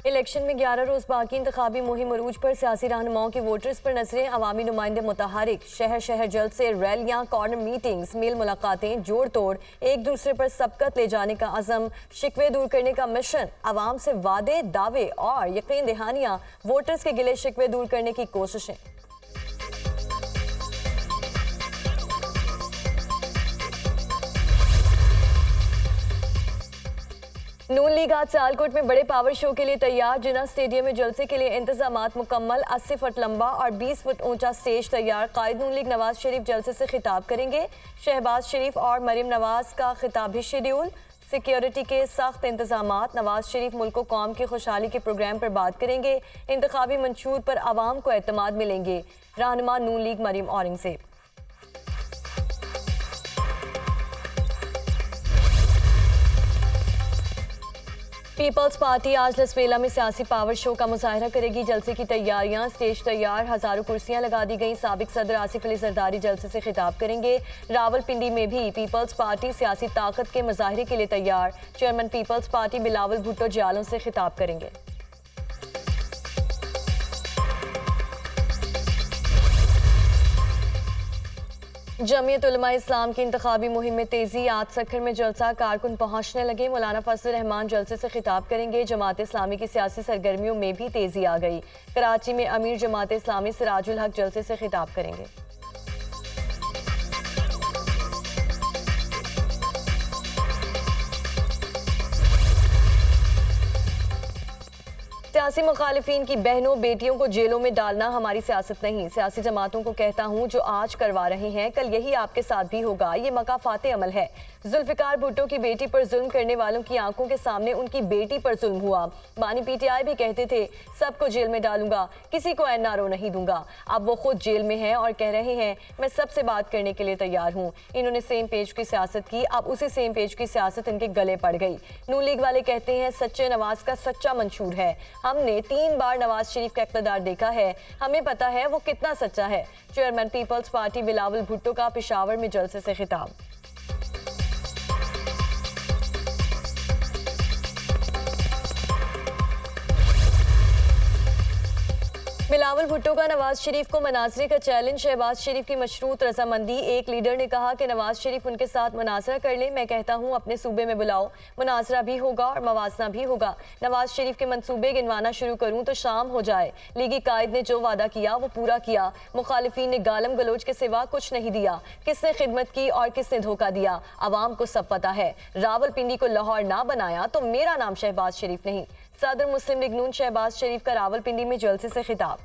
Election में 11 रोज बाकी, इंतखाबी मुहिम अरूज पर, सियासी रहनुमाओं की वोटर्स पर नजरें, अवामी नुमाइंदे मुतहरिक, शहर शहर जल्द से रैलियां, कॉर्नर मीटिंग्स, मेल मुलाकातें, जोड़ तोड़, एक दूसरे पर सबकत ले जाने का अज़म, शिकवे दूर करने का मिशन, अवाम से वादे, दावे और यकीन दहानियां, वोटर्स के गिले शिकवे दूर करने की कोशिशें। नून लीग आज सियालकोट में बड़े पावर शो के लिए तैयार। जिन्ना स्टेडियम में जलसे के लिए इंतजामात मुकम्मल। 80 फुट लंबा और 20 फुट ऊंचा स्टेज तैयार। कायद नून लीग नवाज शरीफ जलसे से खिताब करेंगे। शहबाज शरीफ और मरीम नवाज का खिताब भी शेड्यूल। सिक्योरिटी के सख्त इंतजामात। नवाज शरीफ मुल्क कौम की खुशहाली के प्रोग्राम पर बात करेंगे। इंतखाबी मंशूर पर आवाम को एतमाद मिलेंगे। रहनुमा Noon League Maryam Aurangzeb. Peoples Party आज लसवेला में सियासी पावर शो का मुजाहरा करेगी। जलसे की तैयारियां, स्टेज तैयार, हजारों कुर्सियां लगा दी गई। साबिक सदर आसिफ अली जरदारी जलसे से खिताब करेंगे। रावलपिंडी में भी पीपल्स पार्टी सियासी ताकत के मुजाहरे के लिए तैयार। Chairman Peoples Party Bilawal Bhutto जियालों से खिताब करेंगे। जमीयत उलमा इस्लाम की इंतखाबी मुहिम में तेजी। आज सखर में जलसा, कारकुन पहुंचने लगे। मौलाना फजल रहमान जलसे से खिताब करेंगे। जमात इस्लामी की सियासी सरगर्मियों में भी तेजी आ गई। कराची में अमीर जमात इस्लामी सिराजुल हक जलसे से खिताब करेंगे। सियासी मुखालिफिन की बहनों बेटियों को जेलों में डालना हमारी सियासत नहीं। सियासी जमातों को कहता हूँ, जो आज करवा रहे हैं कल यही आपके साथ भी होगा। ये मकाफाते अमल है। जुल्फिकार भुट्टो की बेटी पर जुल्म करने वालों की आंखों के सामने उनकी बेटी पर जुल्म हुआ। बानी पीटीआई भी कहते थे सबको जेल में डालूंगा, किसी को एनआरओ नहीं दूंगा। अब वो खुद जेल में है और कह रहे हैं मैं सबसे बात करने के लिए तैयार हूँ। इन्होंने सेम पेज की सियासत की, अब उसी सेम पेज की सियासत इनके गले पड़ गई। नून लीग वाले कहते हैं सच्चे नवाज का सच्चा मंशूर है। हमने 3 बार नवाज शरीफ का इक़्तिदार देखा है, हमें पता है वो कितना सच्चा है। Chairman Peoples Party Bilawal Bhutto का पेशावर में जलसे से खिताब। बिलावल भुट्टो का नवाज शरीफ को मनाजरे का चैलेंज। शहबाज शरीफ की मशरूत रजामंदी। एक लीडर ने कहा कि नवाज शरीफ उनके साथ मुनाजरा कर ले। मैं कहता हूं अपने सूबे में बुलाओ, मुनाजरा भी होगा और मवाजना भी होगा। नवाज शरीफ के मंसूबे गिनवाना शुरू करूं तो शाम हो जाए। लीगी कायद ने जो वादा किया वो पूरा किया। मुखालिफिन ने गालम गलोच के सिवा कुछ नहीं दिया। किसने खिदमत की और किसने धोखा दिया, अवाम को सब पता है। रावलपिंडी को लाहौर ना बनाया तो मेरा नाम शहबाज शरीफ नहीं। सदर मुस्लिम लीग नून शहबाज शरीफ का रावलपिंडी में जलसे से खिताब।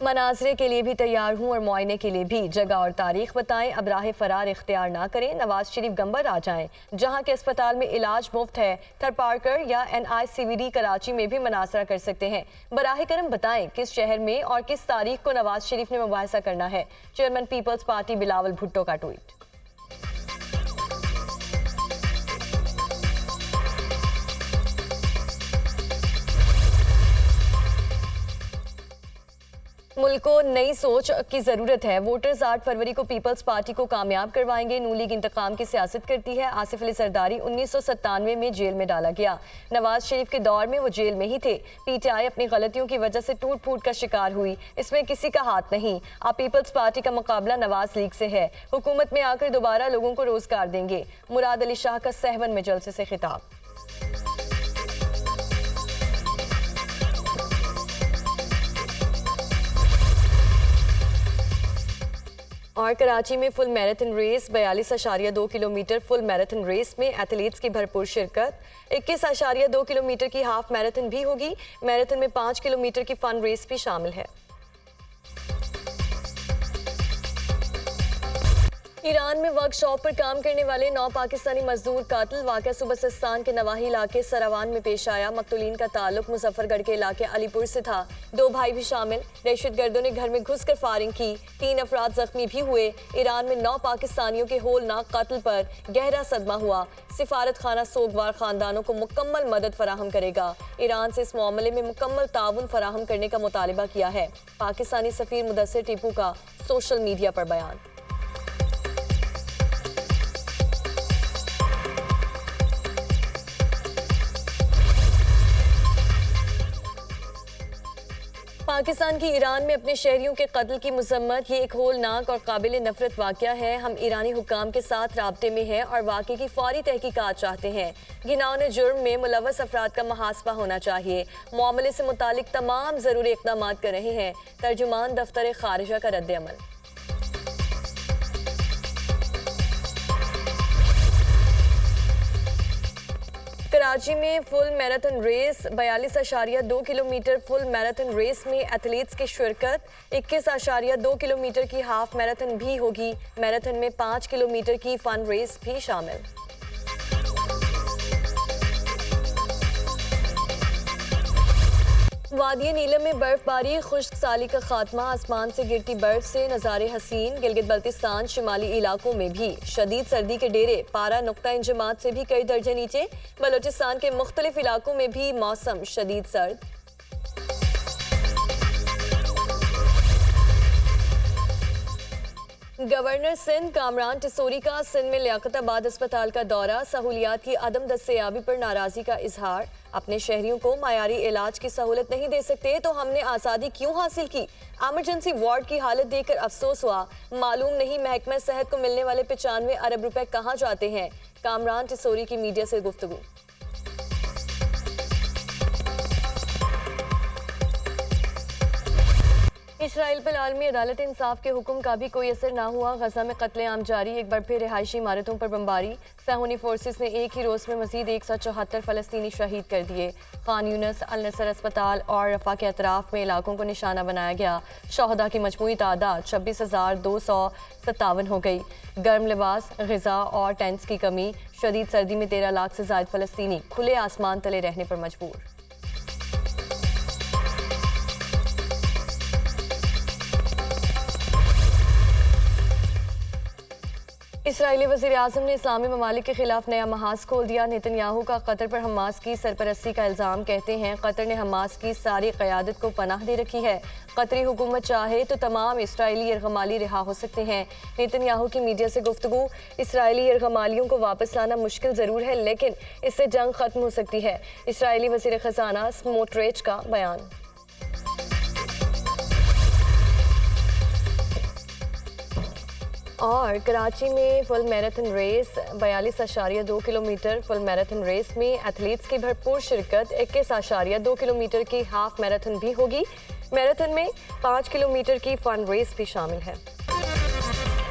मनाजरे के लिए भी तैयार हूं और मुआयने के लिए भी। जगह और तारीख बताएं, अब राह फरार इख्तियार ना करें। नवाज शरीफ गंबर आ जाएं। जहां के अस्पताल में इलाज मुफ्त है, थरपारकर या NICVD कराची में भी मनाजरा कर सकते हैं। बराह करम बताएं किस शहर में और किस तारीख को नवाज शरीफ ने मुबाहिसा करना है। Chairman Peoples Party Bilawal Bhutto का ट्वीट। मुल्क को नई सोच की जरूरत है। वोटर्स 8 फरवरी को पीपल्स पार्टी को कामयाब करवाएंगे। नून लीग इंतकाम की सियासत करती है। आसिफ अली जरदारी 1997 में जेल में डाला गया। नवाज शरीफ के दौर में वो जेल में ही थे। पीटीआई अपनी गलतियों की वजह से टूट फूट का शिकार हुई, इसमें किसी का हाथ नहीं। अब पीपल्स पार्टी का मुकाबला नवाज लीग से है। हुकूमत में आकर दोबारा लोगों को रोजगार देंगे। मुराद अली शाह का सहवन में जलसे से खिताब। और कराची में full marathon race 42.2 kilometre full marathon race में एथलीट्स की भरपूर शिरकत। 21.2 किलोमीटर की हाफ मैराथन भी होगी। मैराथन में 5 किलोमीटर की फन रेस भी शामिल है। ईरान में वर्कशॉप पर काम करने वाले 9 पाकिस्तानी मजदूर कातिल। वाक़या सुबह सिस्तान के नवाही इलाके सरावान में पेश आया। मकतूलीन का ताल्लुक मुजफ्फरगढ़ के इलाके अलीपुर से था। 2 भाई भी शामिल। दहशतगर्दों ने घर में घुसकर फायरिंग की। 3 अफराद जख्मी भी हुए। ईरान में 9 पाकिस्तानियों के होलनाक कत्ल पर गहरा सदमा हुआ। सिफारत खाना सोगवार खानदानों को मुकम्मल मदद फराहम करेगा। ईरान से इस मामले में मुकम्मल ताउन फराहम करने का मुतालबा किया है। पाकिस्तानी सफीर मुदस्सिर टीपू का सोशल मीडिया पर बयान। पाकिस्तान की ईरान में अपने शहरियों के कत्ल की मजम्मत। ये एक होलनाक और काबिल नफरत वाक़या है। हम ईरानी हुक्काम के साथ राब्ते में हैं और वाक़े की फौरी तहकीकात चाहते हैं। घिनौने जुर्म में मुलव्वस अफराद का मुहासबा होना चाहिए। मामले से मुतालिक तमाम ज़रूरी इक़दाम कर रहे हैं। तर्जुमान दफ्तर खारिजा का रद्द-ए-अमल। कराची में full marathon race 42.2 kilometre full marathon race में एथलीट्स की शिरकत। 21.2 किलोमीटर की हाफ मैराथन भी होगी। मैराथन में 5 किलोमीटर की फन रेस भी शामिल। वादिया नीलम में बर्फबारी, खुश्क साली का खात्मा। आसमान से गिरती बर्फ से नज़ारे हसीन। गिलगित बल्तिस्तान शिमाली इलाकों में भी शदीद सर्दी के डेरे। पारा नुक्ता इंजमात से भी कई दर्जे नीचे। बलोचिस्तान के मुख्तलिफ इलाकों में भी मौसम शदीद सर्द। गवर्नर सिंध कामरान टिसोरी का सिंध में लियाकताबाद अस्पताल का दौरा। सहूलियात की अदम दस्तयाबी पर नाराजगी का इजहार। अपने शहरियों को मायारी इलाज की सहूलत नहीं दे सकते तो हमने आज़ादी क्यों हासिल की। एमरजेंसी वार्ड की हालत देखकर अफसोस हुआ। मालूम नहीं महकमा सेहत को मिलने वाले 95 अरब रुपए कहाँ जाते हैं। कामरान टिसोरी की मीडिया से गुफ्तगू। इसराइल पर आलमी अदालत इंसाफ के हुक्म का भी कोई असर ना हुआ। गजा में कत्लेआम जारी। एक बार फिर रिहायशी इमारतों पर बमबारी। सहूनी फोर्सेस ने एक ही रोज में मजीद 174 फलस्तीनी शहीद कर दिए। खान यूनस, अल नसर अस्पताल और रफा के अतराफ में इलाकों को निशाना बनाया गया। शहदा की मजमूई तादाद 26,257 हो गई। गर्म लिबास, ग़िज़ा और टेंट्स की कमी। शदीद सर्दी में 13 लाख से ज़ायद फलस्तीनी खुले आसमान तले रहने पर मजबूर। इसराइली वज़ीर-ए-आज़म ने इस्लामी ममालिक के खिलाफ नया महाज खोल दिया। नेतन्याहू का कतर पर हमास की सरपरस्ती का इल्ज़ाम। कहते हैं कतर ने हमास की सारी क़यादत को पनाह दे रखी है। कतरी हुकूमत चाहे तो तमाम इसराइली यरगमाली रिहा हो सकते हैं। नेतन्याहू की मीडिया से गुफ्तगू। इसराइली यरगमालियों को वापस लाना मुश्किल ज़रूर है लेकिन इससे जंग ख़त्म हो सकती है। इसराइली वज़ीर ख़ज़ाना स्मोट्रिच का बयान। और कराची में full marathon race 42.2 kilometre full marathon race में एथलीट्स की भरपूर शिरकत। 21.2 किलोमीटर की हाफ मैराथन भी होगी। मैराथन में 5 किलोमीटर की फन रेस भी शामिल है।